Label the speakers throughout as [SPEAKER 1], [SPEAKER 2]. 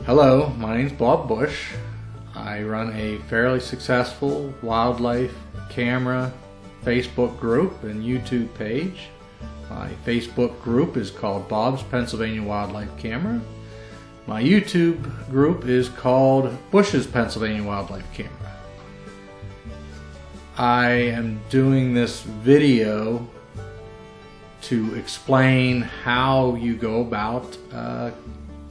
[SPEAKER 1] Hello, my name's Bob Bush. I run a fairly successful wildlife camera Facebook group and YouTube page. My Facebook group is called Bob's Pennsylvania Wildlife Camera. My YouTube group is called Bush's Pennsylvania Wildlife Camera. I am doing this video to explain how you go about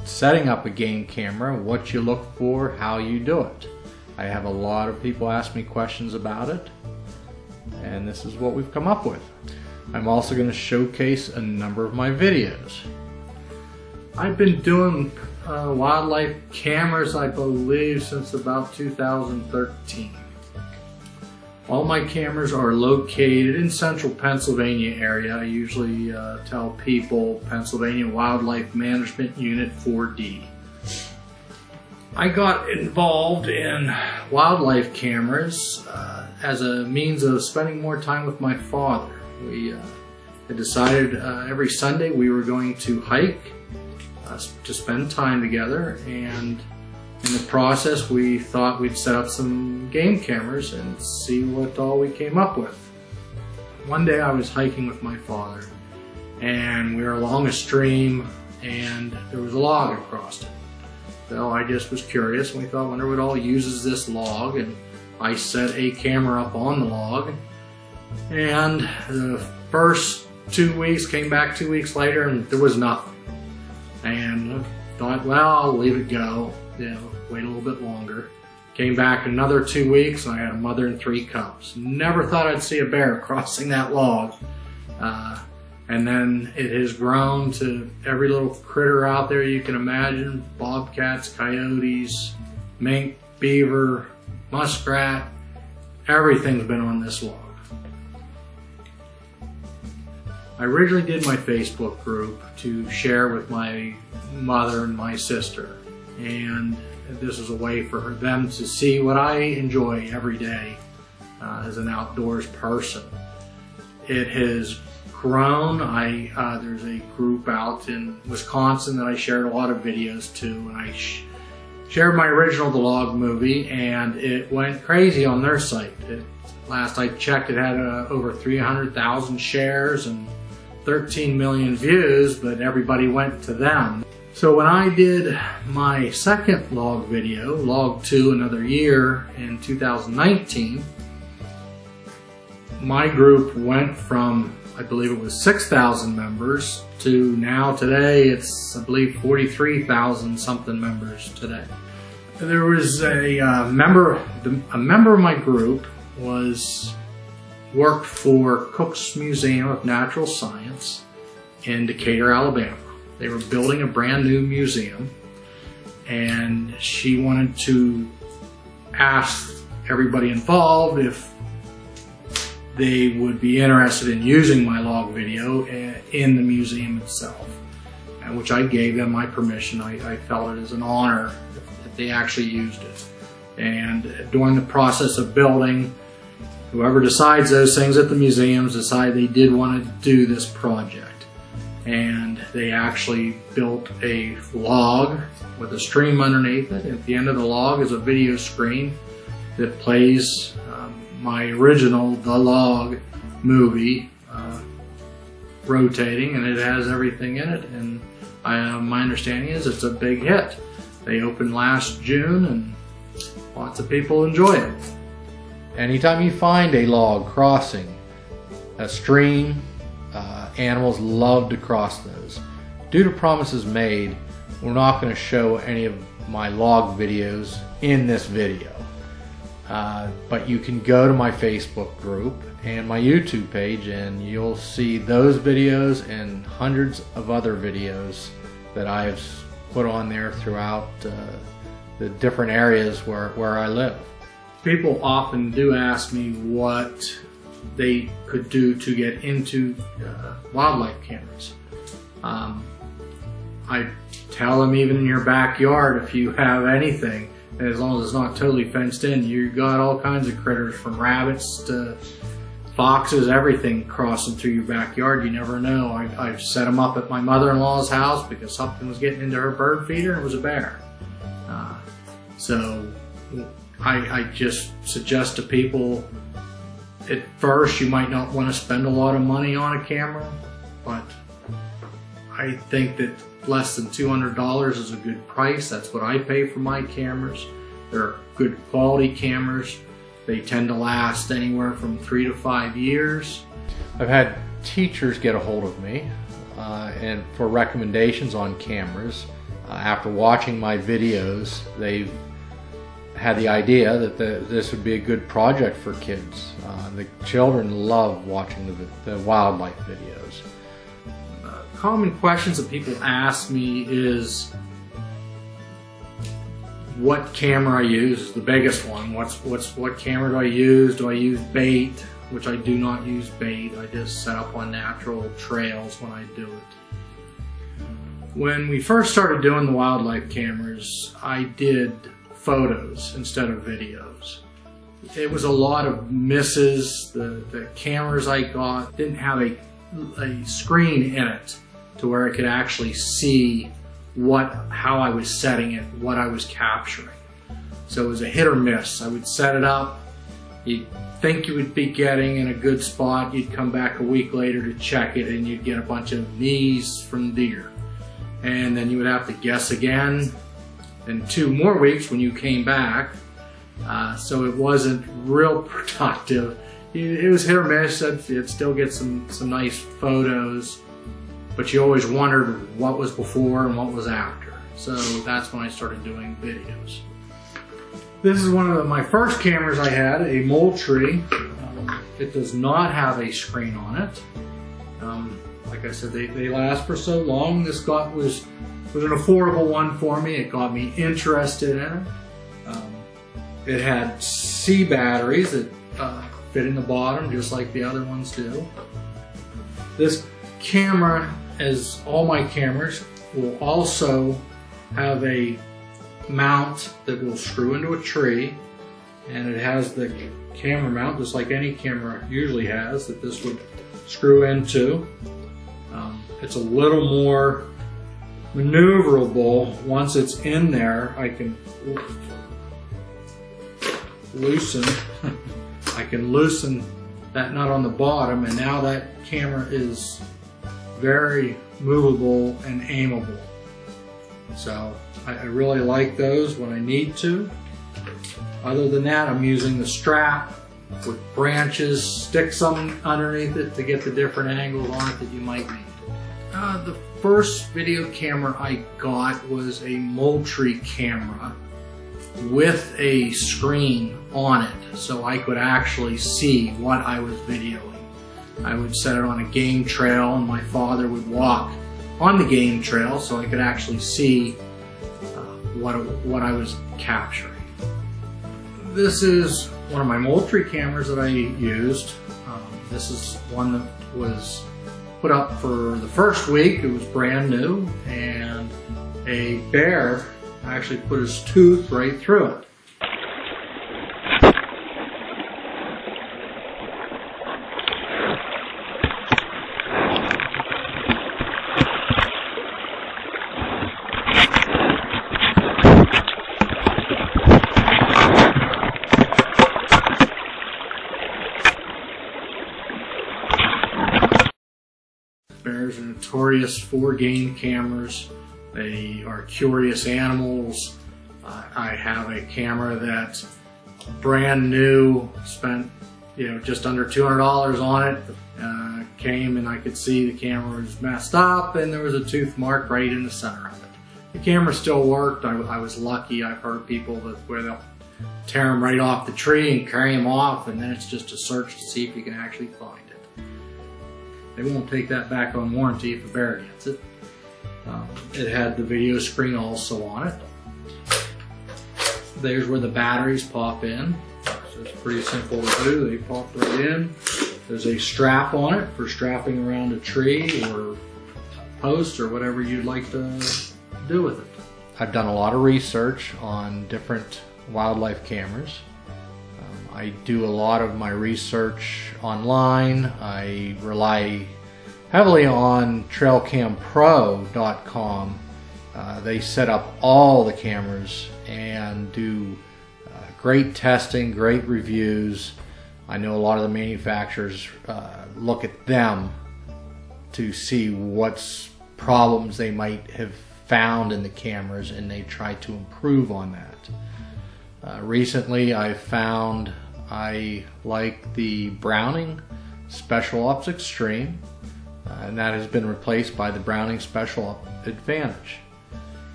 [SPEAKER 1] setting up a game camera, what you look for, how you do it. I have a lot of people ask me questions about it, and this is what we've come up with. I'm also going to showcase a number of my videos. I've been doing wildlife cameras, I believe, since about 2013. All my cameras are located in central Pennsylvania area. I usually tell people Pennsylvania Wildlife Management Unit 4D. I got involved in wildlife cameras as a means of spending more time with my father. We had decided every Sunday we were going to hike to spend time together, and in the process we thought we'd set up some game cameras and see what all we came up with. One day I was hiking with my father and we were along a stream and there was a log across it. So I just was curious and we thought, I wonder what all uses this log, and I set a camera up on the log, and the first 2 weeks came back 2 weeks later and there was nothing. And I thought, well, I'll leave it go. Wait a little bit longer. Came back another 2 weeks and I had a mother and 3 cubs. Never thought I'd see a bear crossing that log. And then it has grown to every little critter out there you can imagine. Bobcats, coyotes, mink, beaver, muskrat. Everything's been on this log. I originally did my Facebook group to share with my mother and my sister, and this is a way for them to see what I enjoy every day as an outdoors person. It has grown. There's a group out in Wisconsin that I shared a lot of videos to, and I shared my original The Log Movie, and it went crazy on their site. Last I checked, it had over 300,000 shares and 13 million views, but everybody went to them. So when I did my second log video, Log 2 Another Year, in 2019, my group went from, I believe it was 6,000 members to now today it's, I believe, 43,000 something members today. There was a member of my group worked for Cook's Museum of Natural Science in Decatur, Alabama. They were building a brand new museum, and she wanted to ask everybody involved if they would be interested in using my log video in the museum itself, which I gave them my permission. I felt it as an honor that they actually used it. And during the process of building, whoever decides those things at the museums decide they did want to do this project. And they actually built a log with a stream underneath it. At the end of the log is a video screen that plays my original The Log Movie rotating, and it has everything in it. And my understanding is it's a big hit. They opened last June and lots of people enjoy it. Anytime you find a log crossing a stream, animals love to cross those. Due to promises made, we're not going to show any of my log videos in this video. But you can go to my Facebook group and my YouTube page and you'll see those videos and hundreds of other videos that I have put on there throughout the different areas where I live. People often do ask me what they could do to get into wildlife cameras. I tell them, even in your backyard, if you have anything, as long as it's not totally fenced in, you got all kinds of critters, from rabbits to foxes, everything crossing through your backyard. You never know. I've set them up at my mother-in-law's house because something was getting into her bird feeder and it was a bear. So I just suggest to people, at first you might not want to spend a lot of money on a camera, but I think that less than $200 is a good price. That's what I pay for my cameras. They're good quality cameras. They tend to last anywhere from 3 to 5 years. I've had teachers get a hold of me and for recommendations on cameras. After watching my videos, they've had the idea that this would be a good project for kids. The children love watching the wildlife videos. Common questions that people ask me is what camera I use is the biggest one. What camera do I use? Do I use bait? Which I do not use bait. I just set up on natural trails when I do it. When we first started doing the wildlife cameras, I did photos instead of videos. It was a lot of misses. The cameras I got didn't have a screen in it to where I could actually see how I was setting it, what I was capturing. So it was a hit or miss. I would set it up, you'd think you would be getting in a good spot, you'd come back a week later to check it and you'd get a bunch of knees from deer. And then you would have to guess again in 2 more weeks when you came back. So it wasn't real productive. It was hit or miss. You'd still get some nice photos, but you always wondered what was before and what was after. So that's when I started doing videos. This is one of my first cameras I had, a Moultrie. It does not have a screen on it. Like I said, they last for so long. This was an affordable one for me. It got me interested in it. It had C batteries that fit in the bottom just like the other ones do. This camera, as all my cameras, will also have a mount that will screw into a tree, and it has the camera mount just like any camera usually has that this would screw into. It's a little more maneuverable. Once it's in there, I can loosen that nut on the bottom, and now that camera is very movable and aimable. So I really like those when I need to. Other than that, I'm using the strap with branches, stick some underneath it to get the different angles on it that you might need. The first video camera I got was a Moultrie camera with a screen on it, so I could actually see what I was videoing. I would set it on a game trail, and my father would walk on the game trail so I could actually see what I was capturing. This is one of my Moultrie cameras that I used. This is one that was put up for the first week. It was brand new, and a bear actually put his tooth right through it. Bears are notorious for game cameras. They are curious animals. I have a camera that's brand new, spent just under $200 on it. Came and I could see the camera was messed up and there was a tooth mark right in the center of it. The camera still worked. I was lucky. I've heard people where they'll tear them right off the tree and carry them off, and then it's just a search to see if you can actually find it. They won't take that back on warranty if a bear gets it. It had the video screen also on it. There's where the batteries pop in. So it's pretty simple to do. They pop right in. There's a strap on it for strapping around a tree or a post or whatever you'd like to do with it. I've done a lot of research on different wildlife cameras. I do a lot of my research online. I rely heavily on trailcampro.com They set up all the cameras and do great testing, great reviews. I know a lot of the manufacturers look at them to see what's problems they might have found in the cameras, and they try to improve on that. Recently I found I like the Browning Special Ops Extreme, and that has been replaced by the Browning Special Ops Advantage.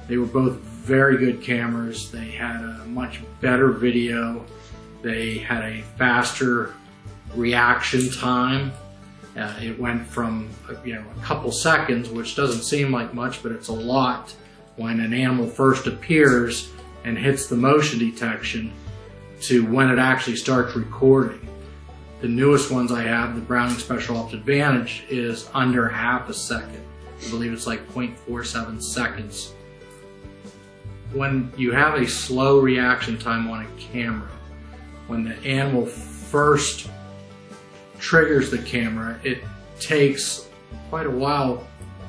[SPEAKER 1] They were both very good cameras. They had a much better video. They had a faster reaction time. It went from a couple seconds, which doesn't seem like much, but it's a lot when an animal first appears and hits the motion detection to when it actually starts recording. The newest ones I have, the Browning Special Ops Advantage, is under half a second. I believe it's like 0.47 seconds. When you have a slow reaction time on a camera, when the animal first triggers the camera, it takes quite a while,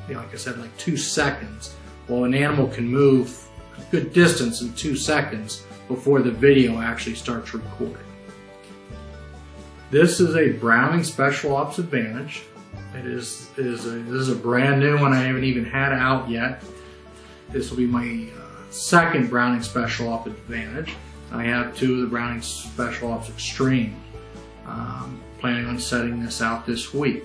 [SPEAKER 1] like I said, like 2 seconds. Well, an animal can move a good distance in 2 seconds before the video actually starts recording. This is a Browning Special Ops Advantage. This is a brand new one. I haven't even had it out yet. This will be my second Browning Special Ops Advantage. I have 2 of the Browning Special Ops Extreme. Planning on setting this out this week.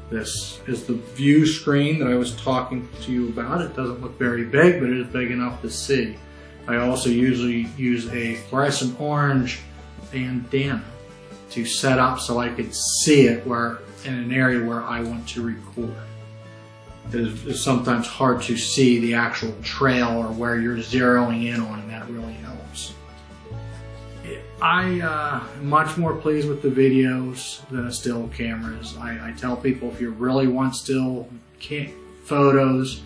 [SPEAKER 1] This is the view screen that I was talking to you about. It doesn't look very big, but it is big enough to see. I also usually use a fluorescent orange bandana to set up so I could see it in an area where I want to record. It is sometimes hard to see the actual trail or where you're zeroing in on, and that really helps. I am much more pleased with the videos than the still cameras. I tell people, if you really want still photos,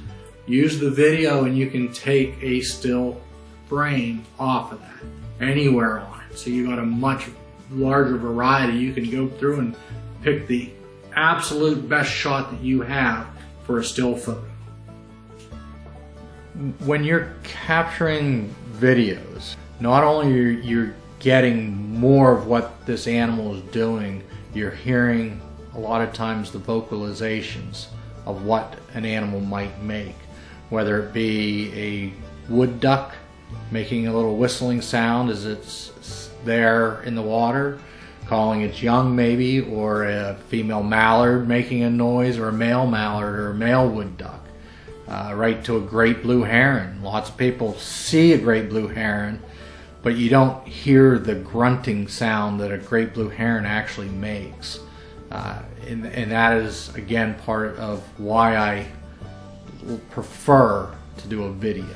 [SPEAKER 1] use the video and you can take a still frame off of that anywhere on it. So you got a much larger variety. You can go through and pick the absolute best shot that you have for a still photo. When you're capturing videos, not only you're getting more of what this animal is doing, you're hearing a lot of times the vocalizations of what an animal might make, whether it be a wood duck making a little whistling sound as it's there in the water, calling its young maybe, or a female mallard making a noise, or a male mallard or a male wood duck, right to a great blue heron. Lots of people see a great blue heron, but you don't hear the grunting sound that a great blue heron actually makes. And that is, again, part of why I prefer to do a video.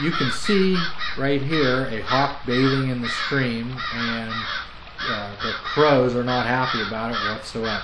[SPEAKER 1] You can see right here a hawk bathing in the stream, and the crows are not happy about it whatsoever.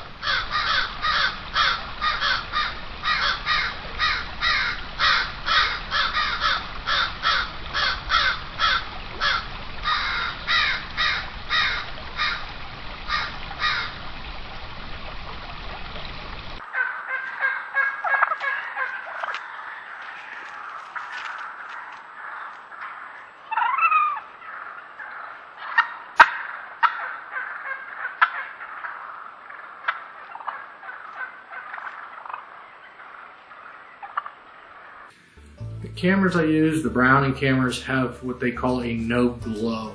[SPEAKER 1] The cameras I use, the Browning cameras, have what they call a no glow,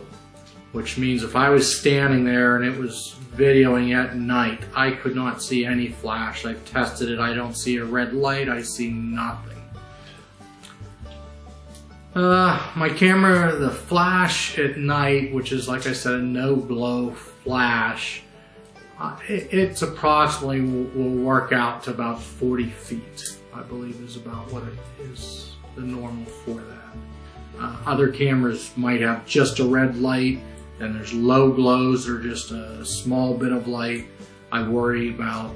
[SPEAKER 1] which means if I was standing there and it was videoing at night, I could not see any flash. I've tested it. I don't see a red light. I see nothing. My camera, the flash at night, which is, like I said, a no glow flash, it's approximately will work out to about 40 feet. I believe, is about what it is the normal for that. Other cameras might have just a red light, and there's low glows or just a small bit of light. I worry about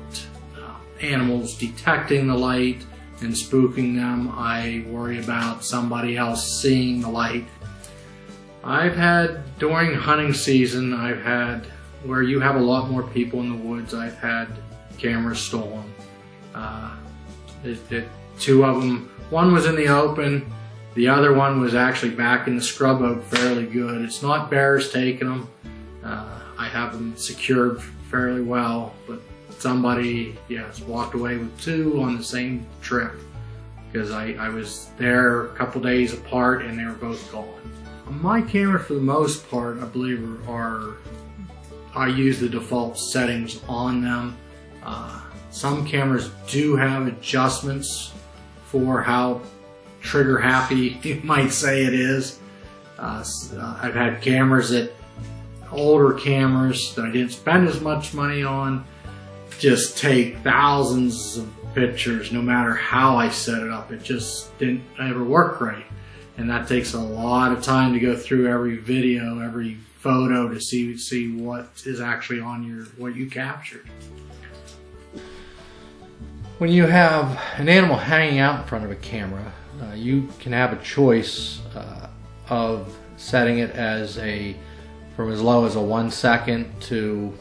[SPEAKER 1] animals detecting the light and spooking them. I worry about somebody else seeing the light. I've had, during hunting season, I've had where you have a lot more people in the woods, I've had cameras stolen. Two of them, one was in the open, the other one was actually back in the scrub oak fairly good. It's not bears taking them. I have them secured fairly well, but somebody, yes, walked away with two on the same trip because I was there a couple days apart and they were both gone. My camera, for the most part, I believe I use the default settings on them. Some cameras do have adjustments for how trigger happy you might say it is. I've had cameras older cameras that I didn't spend as much money on, just take thousands of pictures no matter how I set it up. It just didn't ever work right. And that takes a lot of time to go through every video, every photo to see what is actually on what you captured. When you have an animal hanging out in front of a camera, you can have a choice of setting it as from as low as a 1 second to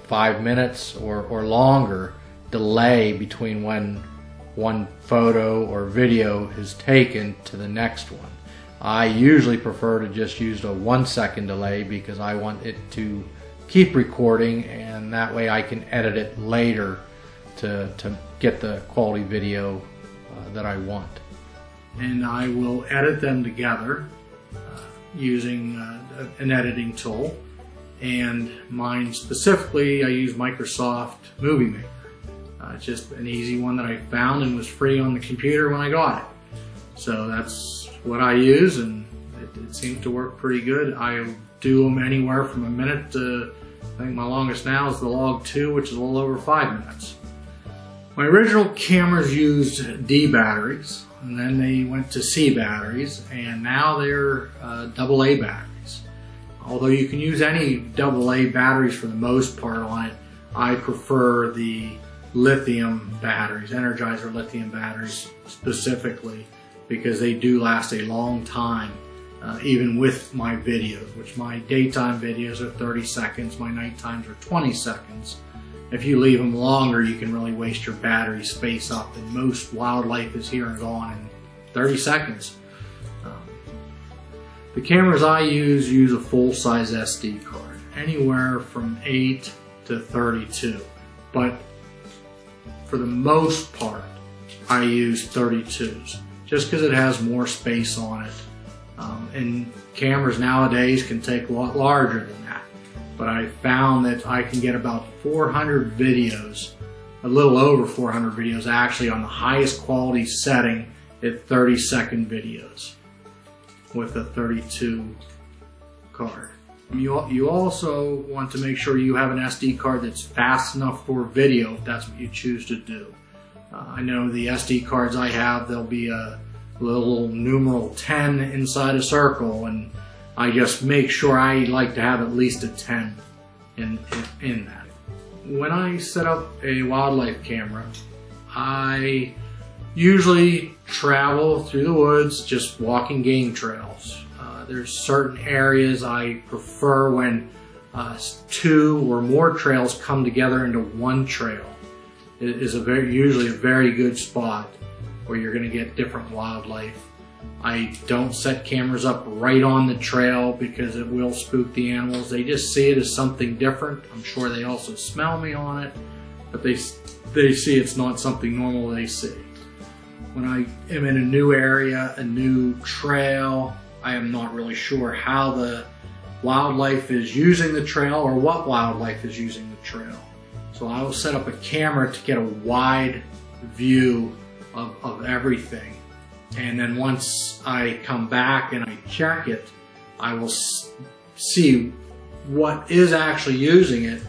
[SPEAKER 1] 5 minutes or longer delay between when one photo or video is taken to the next one. I usually prefer to just use a 1 second delay because I want it to keep recording, and that way I can edit it later to get the quality video that I want. And I will edit them together using an editing tool, and mine specifically I use Microsoft Movie Maker. It's just an easy one that I found and was free on the computer when I got it. So that's what I use, and it seems to work pretty good. I do them anywhere from a minute to, I think my longest now is the Log 2, which is a little over 5 minutes. My original cameras used D batteries, and then they went to C batteries, and now they're AA batteries. Although you can use any AA batteries for the most part on it, I prefer the lithium batteries, Energizer lithium batteries specifically, because they do last a long time, even with my videos, which my daytime videos are 30 seconds, my night times are 20 seconds. If you leave them longer, you can really waste your battery space up, and most wildlife is here and gone in 30 seconds. The cameras I use a full-size SD card, anywhere from 8 to 32, but for the most part, I use 32s, just because it has more space on it. And cameras nowadays can take a lot larger than that. But I found that I can get about 400 videos, a little over 400 videos actually, on the highest quality setting at 30-second videos with a 32 card. You also want to make sure you have an SD card that's fast enough for video if that's what you choose to do. I know the SD cards I have, there'll be a little numeral 10 inside a circle, and I just make sure I like to have at least a 10 in that. When I set up a wildlife camera, I usually travel through the woods just walking game trails. There's certain areas I prefer when 2 or more trails come together into one trail. It is usually a very good spot where you're going to get different wildlife. I don't set cameras up right on the trail because it will spook the animals. They just see it as something different. I'm sure they also smell me on it, but they see it's not something normal they see. When I am in a new area, a new trail, I am not really sure how the wildlife is using the trail or what wildlife is using the trail. So I will set up a camera to get a wide view of everything. And then once I come back and I check it, I will see what is actually using it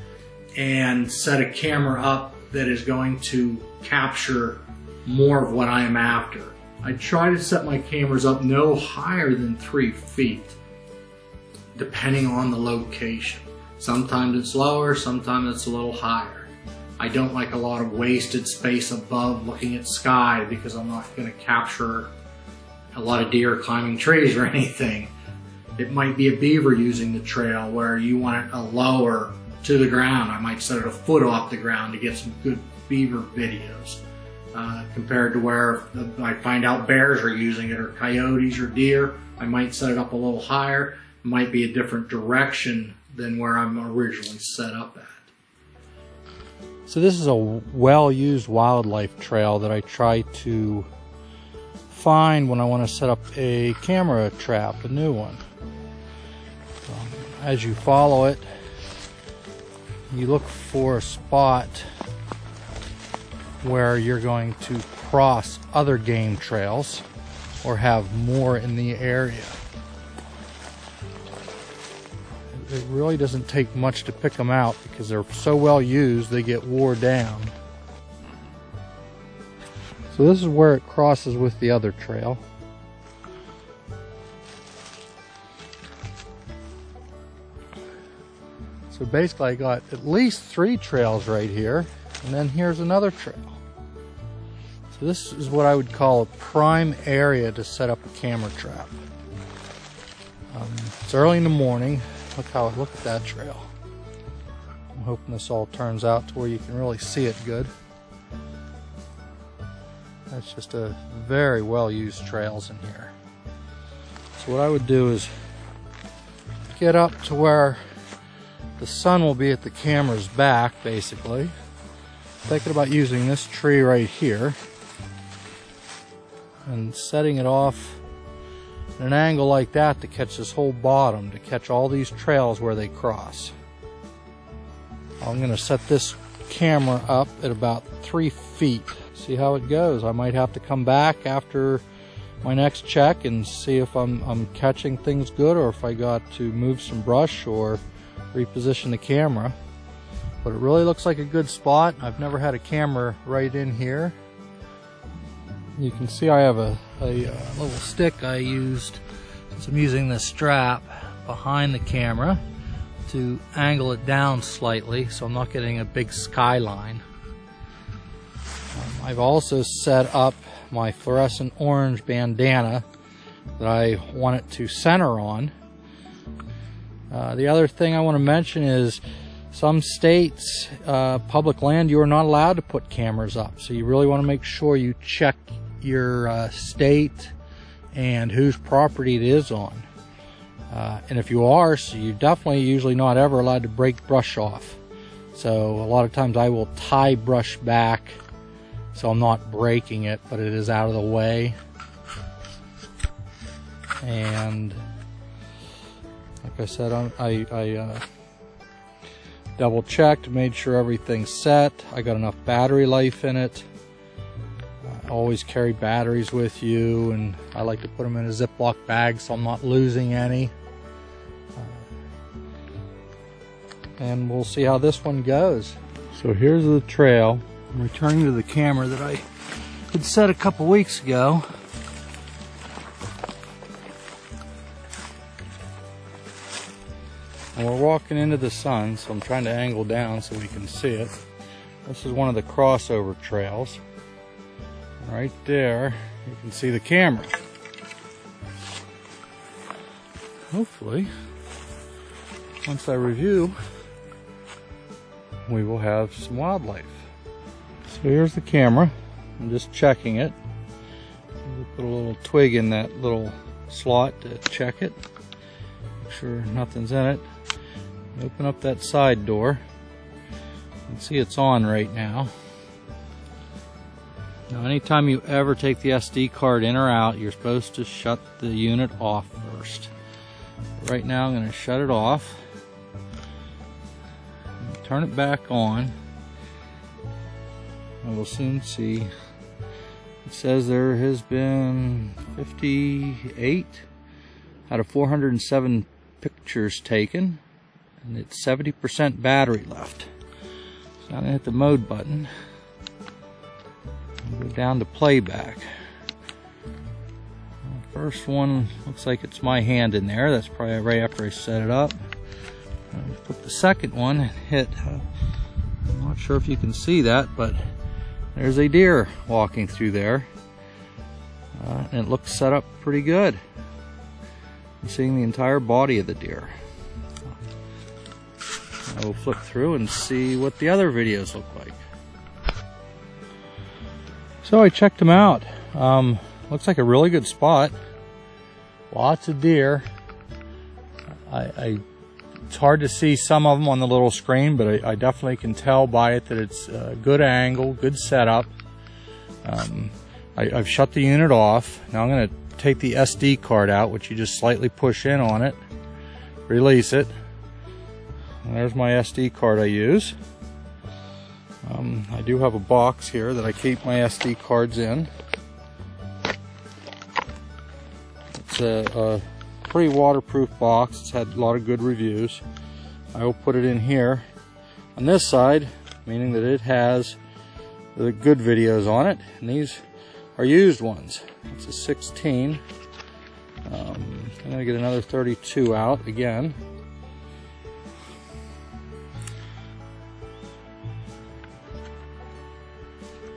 [SPEAKER 1] and set a camera up that is going to capture more of what I am after. I try to set my cameras up no higher than 3 feet, depending on the location. Sometimes it's lower, sometimes it's a little higher. I don't like a lot of wasted space above looking at sky because I'm not going to capture a lot of deer climbing trees or anything. It might be a beaver using the trail where you want it a lower to the ground. I might set it a foot off the ground to get some good beaver videos. Compared to where I find out bears are using it, or coyotes or deer, I might set it up a little higher. It might be a different direction than where I'm originally set up at.
[SPEAKER 2] So this is a well-used wildlife trail that I try to find when I want to set up a camera trap, a new one. As you follow it, you look for a spot where you're going to cross other game trails or have more in the area. It really doesn't take much to pick them out because they're so well used they get wore down. So this is where it crosses with the other trail. So basically I got at least 3 trails right here, and then here's another trail. So this is what I would call a prime area to set up a camera trap. It's early in the morning. Look at that trail. I'm hoping this all turns out to where you can really see it good. That's just a very well used trails in here. So what I would do is get up to where the sun will be at the camera's back, basically. Thinking about using this tree right here and setting it off at an angle like that to catch this whole bottom, to catch all these trails where they cross. I'm going to set this camera up at about 3 feet. See how it goes. I might have to come back after my next check and see if I'm catching things good, or if I got to move some brush or reposition the camera. But it really looks like a good spot. I've never had a camera right in here. You can see I have a little stick I used, since I'm using this strap behind the camera, to angle it down slightly so I'm not getting a big skyline. I've also set up my fluorescent orange bandana that I want it to center on. The other thing I want to mention is some states, public land, you are not allowed to put cameras up. So you really want to make sure you check your state and whose property it is on. And if you are, so you're definitely usually not ever allowed to break brush off. So a lot of times I will tie brush back so I'm not breaking it, but it is out of the way. And like I said, I double checked, made sure everything's set. I got enough battery life in it. Always carry batteries with you, and I like to put them in a Ziploc bag so I'm not losing any. And we'll see how this one goes. So here's the trail. I'm returning to the camera that I had set a couple weeks ago. And we're walking into the sun, so I'm trying to angle down so we can see it. This is one of the crossover trails. Right there, you can see the camera. Hopefully, once I review, we will have some wildlife. So here's the camera. I'm just checking it. We put a little twig in that little slot to check it. Make sure nothing's in it. Open up that side door. You can see it's on right now. Now, anytime you ever take the SD card in or out, you're supposed to shut the unit off first. Right now, I'm going to shut it off. Turn it back on. And we'll soon see. It says there has been 58 out of 407 pictures taken, and it's 70% battery left. So I'm going to hit the mode button. Go down to playback. First one looks like it's my hand in there. That's probably right after I set it up. Put the second one and hit. I'm not sure if you can see that, but there's a deer walking through there. And it looks set up pretty good. I'm seeing the entire body of the deer. I will flip through and see what the other videos look like. So I checked them out. Looks like a really good spot. Lots of deer. It's hard to see some of them on the little screen, but I definitely can tell by it that it's a good angle, good setup. I've shut the unit off. Now I'm going to take the SD card out, which you just slightly push in on it, release it. And there's my SD card I use. I do have a box here that I keep my SD cards in. It's a pretty waterproof box. It's had a lot of good reviews. I will put it in here on this side, meaning that it has the good videos on it, and these are used ones. It's a 16. I'm going to get another 32 out again.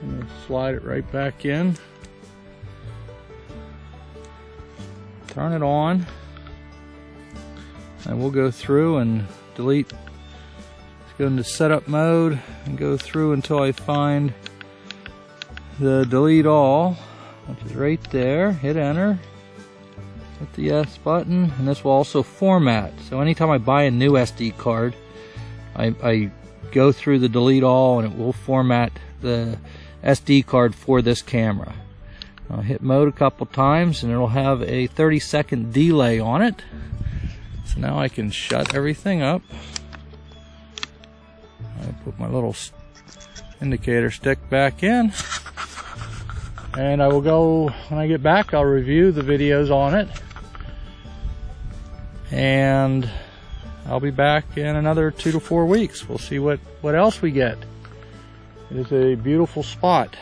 [SPEAKER 2] I'm going to slide it right back in. Turn it on. And we'll go through and delete. Let's go into setup mode and go through until I find the delete all, which is right there. Hit enter. Hit the yes button, and this will also format. So anytime I buy a new SD card, I go through the delete all, and it will format the SD card for this camera. I'll hit mode a couple times, and it'll have a 30-second delay on it. So now I can shut everything up. I put my little indicator stick back in. And I will go, when I get back, I'll review the videos on it. And I'll be back in another 2 to 4 weeks. We'll see what else we get. It is a beautiful spot.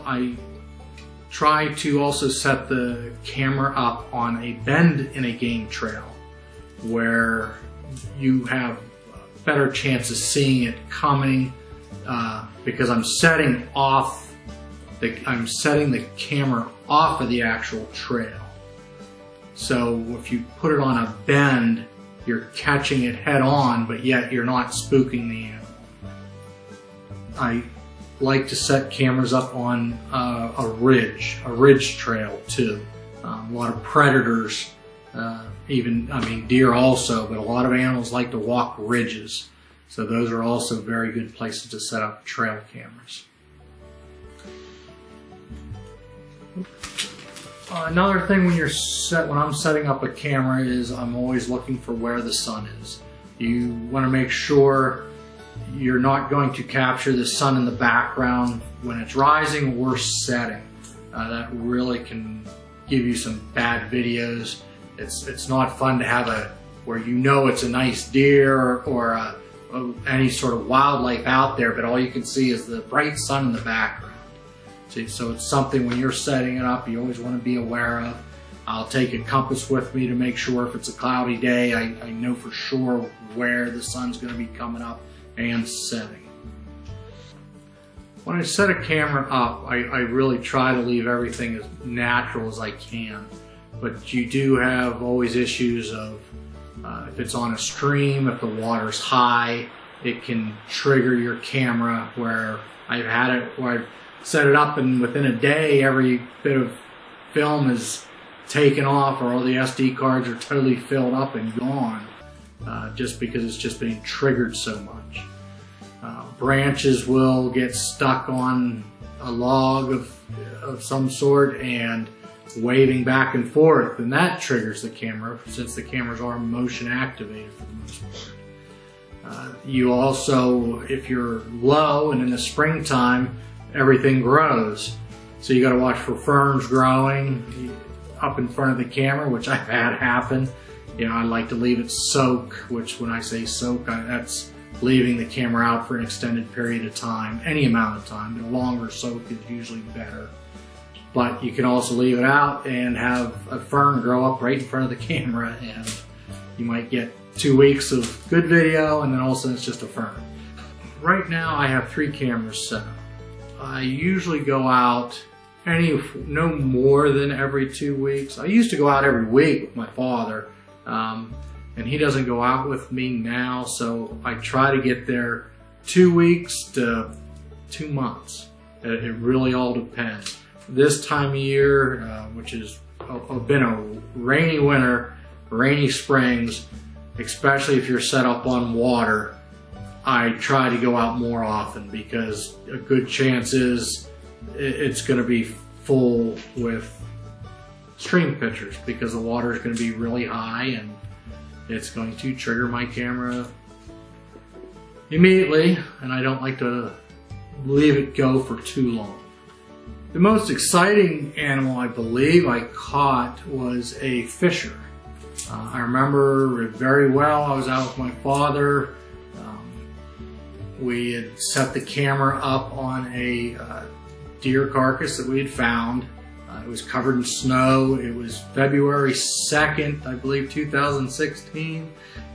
[SPEAKER 1] I try to also set the camera up on a bend in a game trail where you have a better chance of seeing it coming because I'm setting the camera off of the actual trail. So if you put it on a bend, you're catching it head on, but yet you're not spooking the animal. I like to set cameras up on a ridge trail too. A lot of predators, deer also, but a lot of animals like to walk ridges. So those are also very good places to set up trail cameras. Another thing when I'm setting up a camera is I'm always looking for where the sun is. You want to make sure you're not going to capture the sun in the background when it's rising or setting. That really can give you some bad videos. It's not fun to have where you know it's a nice deer or any sort of wildlife out there, but all you can see is the bright sun in the background. So it's something when you're setting it up, you always want to be aware of. I'll take a compass with me to make sure if it's a cloudy day, I know for sure where the sun's going to be coming up and setting. When I set a camera up, I really try to leave everything as natural as I can. but you do have always issues of if it's on a stream, if the water's high, it can trigger your camera, where I've had it where I've set it up and within a day every bit of film is taken off, or all the SD cards are totally filled up and gone, just because it's just being triggered so much. Branches will get stuck on a log of some sort and waving back and forth, and that triggers the camera, since the cameras are motion activated for the most part. You also, if you're low and in the springtime, everything grows, so you got to watch for ferns growing up in front of the camera, which I've had happen. You know, I like to leave it soak, which when I say soak, that's leaving the camera out for an extended period of time, any amount of time. The longer soak is usually better. But you can also leave it out and have a fern grow up right in front of the camera, and you might get 2 weeks of good video, and then all of a sudden it's just a fern. Right now I have 3 cameras set up. I usually go out no more than every 2 weeks. I used to go out every week with my father, and he doesn't go out with me now, so I try to get there 2 weeks to 2 months. It really all depends. This time of year, which has been a rainy winter, rainy springs, especially if you're set up on water, I try to go out more often, because a good chance is it's going to be full with stream pictures, because the water is going to be really high and it's going to trigger my camera immediately, and I don't like to leave it go for too long. The most exciting animal I believe I caught was a fisher. I remember it very well. I was out with my father. We had set the camera up on a deer carcass that we had found. It was covered in snow. It was February 2nd, I believe, 2016.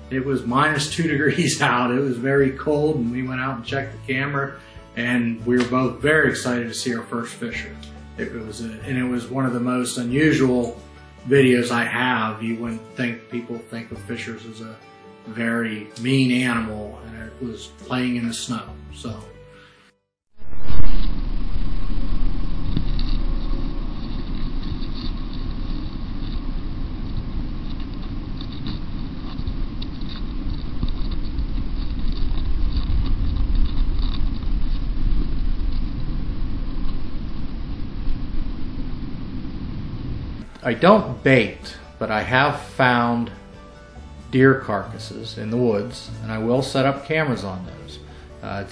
[SPEAKER 1] It was -2 degrees out. It was very cold, and we went out and checked the camera, and we were both very excited to see our first fisher. It was one of the most unusual videos I have. You wouldn't think people think of fishers as a very mean animal, and it was playing in the snow. So. I don't bait, but I have found deer carcasses in the woods, and I will set up cameras on those.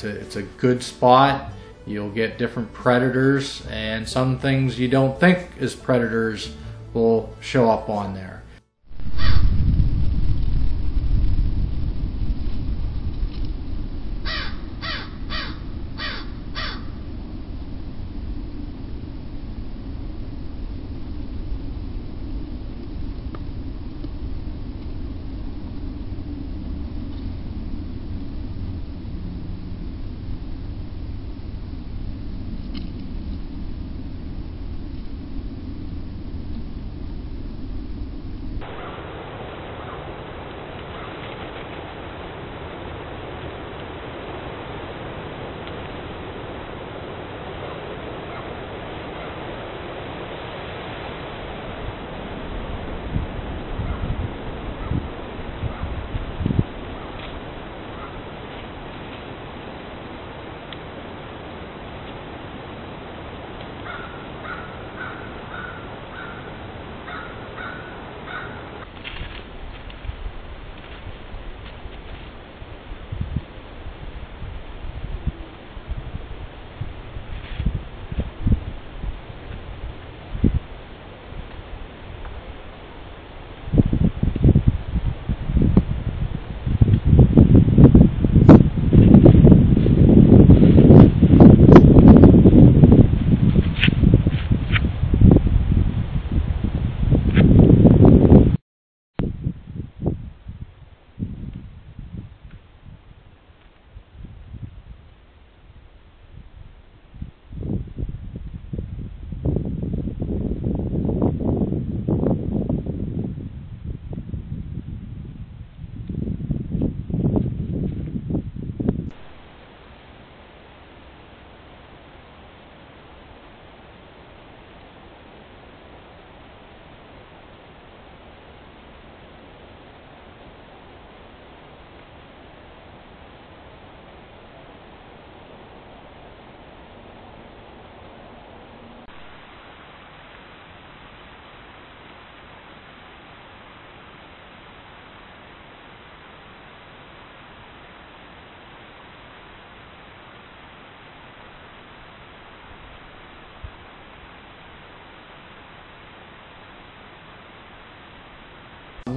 [SPEAKER 1] It's a good spot. You'll get different predators, and some things you don't think is predators will show up on there.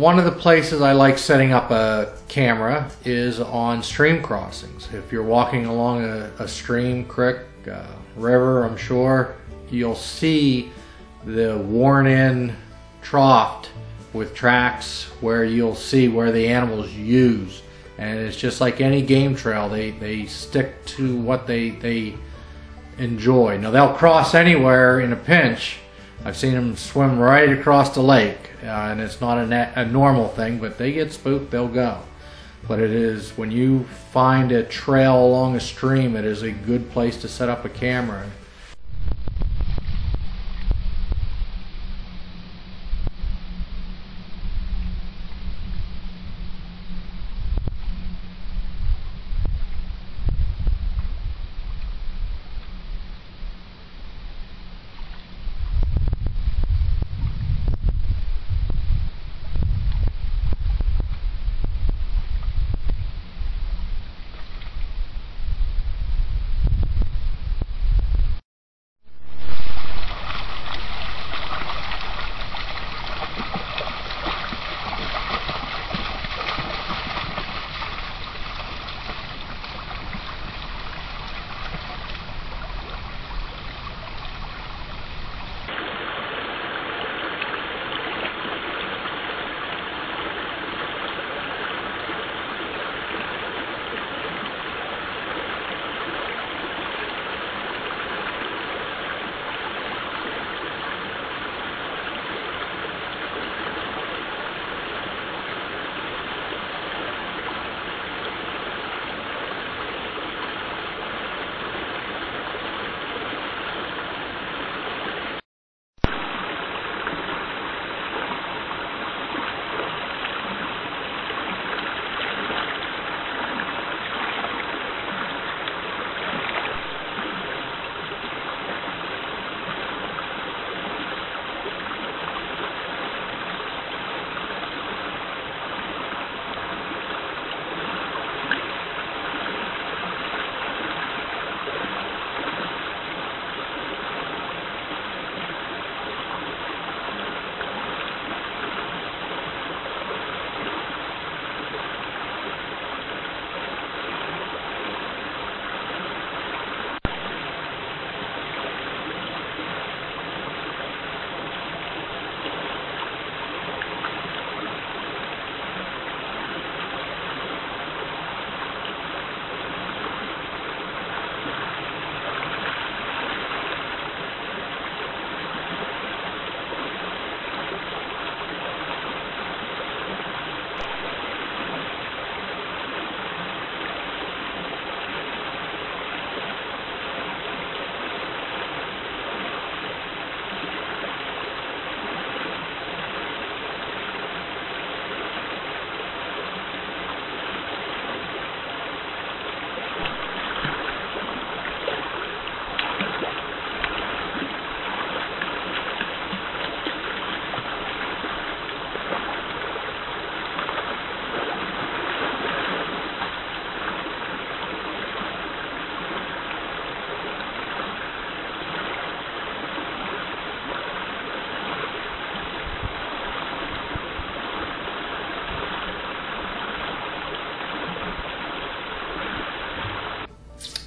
[SPEAKER 1] One of the places I like setting up a camera is on stream crossings. If you're walking along a stream, creek, river, I'm sure, you'll see the worn-in trough with tracks where you'll see where the animals use. And it's just like any game trail, they stick to what they enjoy. Now they'll cross anywhere in a pinch. I've seen them swim right across the lake, and it's not a normal thing, but they get spooked, they'll go. But it is, when you find a trail along a stream, it is a good place to set up a camera.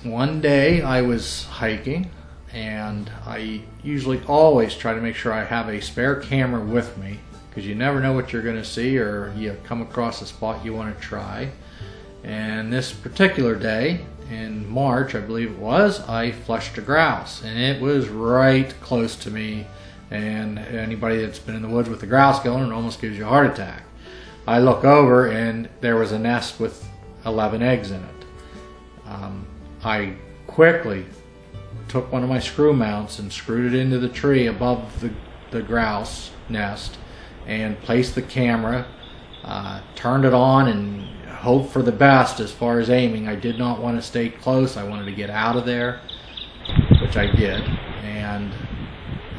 [SPEAKER 1] One day I was hiking, and I usually always try to make sure I have a spare camera with me, because you never know what you're going to see, or you come across a spot you want to try. And this particular day in March, I believe it was, I flushed a grouse, and it was right close to me, and anybody that's been in the woods with a grouse going, it almost gives you a heart attack. I look over and there was a nest with 11 eggs in it. I quickly took one of my screw mounts and screwed it into the tree above the grouse nest and placed the camera, turned it on, and hoped for the best as far as aiming. I did not want to stay close. I wanted to get out of there, which I did, and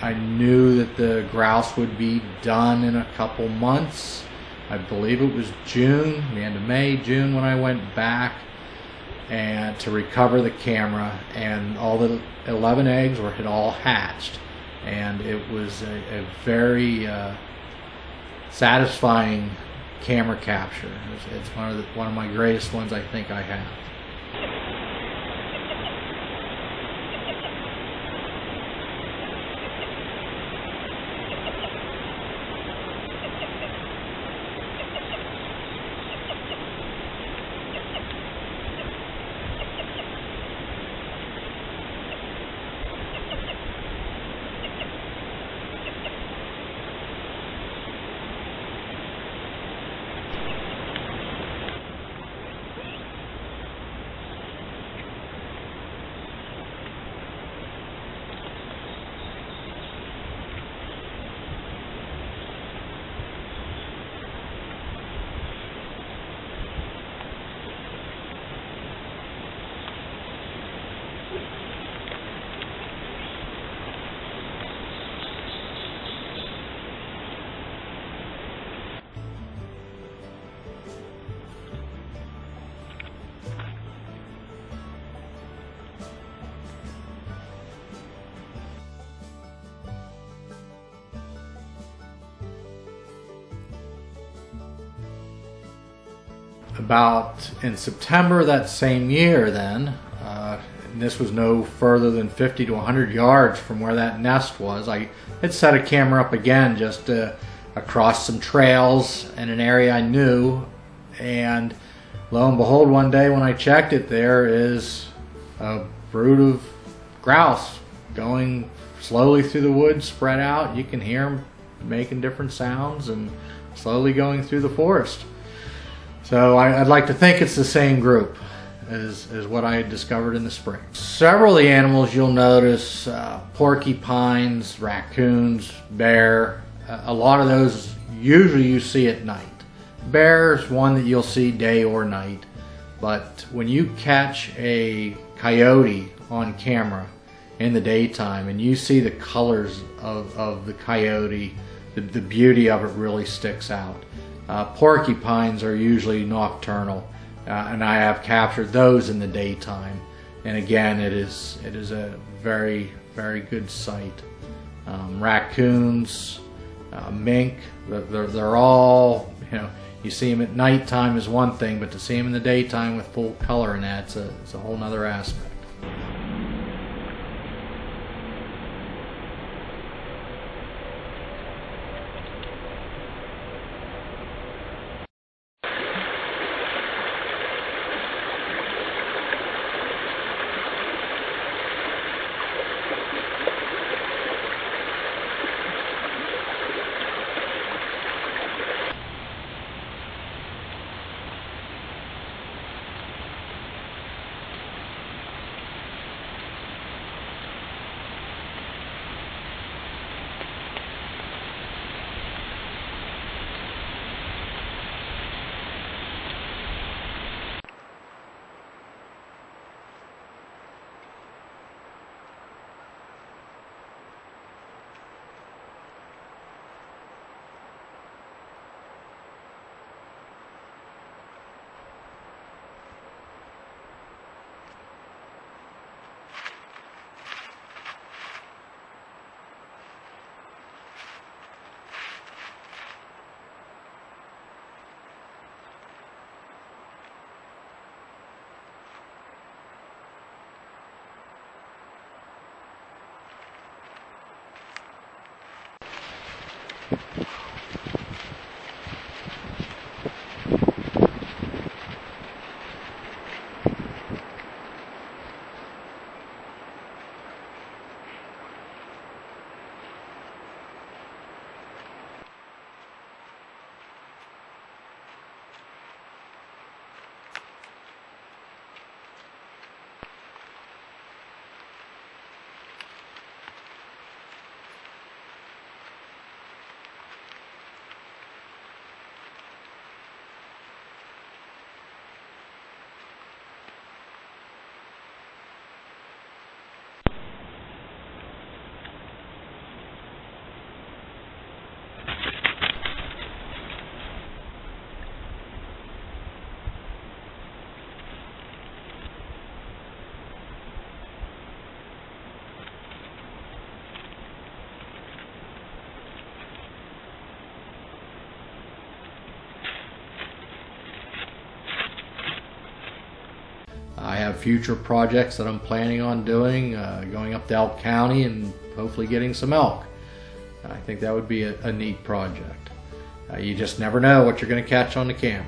[SPEAKER 1] I knew that the grouse would be done in a couple months. I believe it was June, the end of May, June, when I went back and to recover the camera, and all the 11 eggs had all hatched, and it was a very satisfying camera capture. It's one of my greatest ones I think I have. About in September that same year then, and this was no further than 50 to 100 yards from where that nest was, I had set a camera up again just across some trails in an area I knew, and lo and behold, one day when I checked it, there is a brood of grouse going slowly through the woods, spread out. You can hear them making different sounds and slowly going through the forest. So I'd like to think it's the same group as what I had discovered in the spring. Several of the animals you'll notice, porcupines, raccoons, bear, a lot of those usually you see at night. Bear is one that you'll see day or night, but when you catch a coyote on camera in the daytime and you see the colors of the coyote, the beauty of it really sticks out. Porcupines are usually nocturnal, and I have captured those in the daytime. And again, it is a very, very good sight. Raccoons, mink, they're all, you see them at nighttime is one thing, but to see them in the daytime with full color in that, it's a whole nother aspect. I have future projects that I'm planning on doing, going up to Elk County and hopefully getting some elk. I think that would be a neat project. You just never know what you're going to catch on the camera.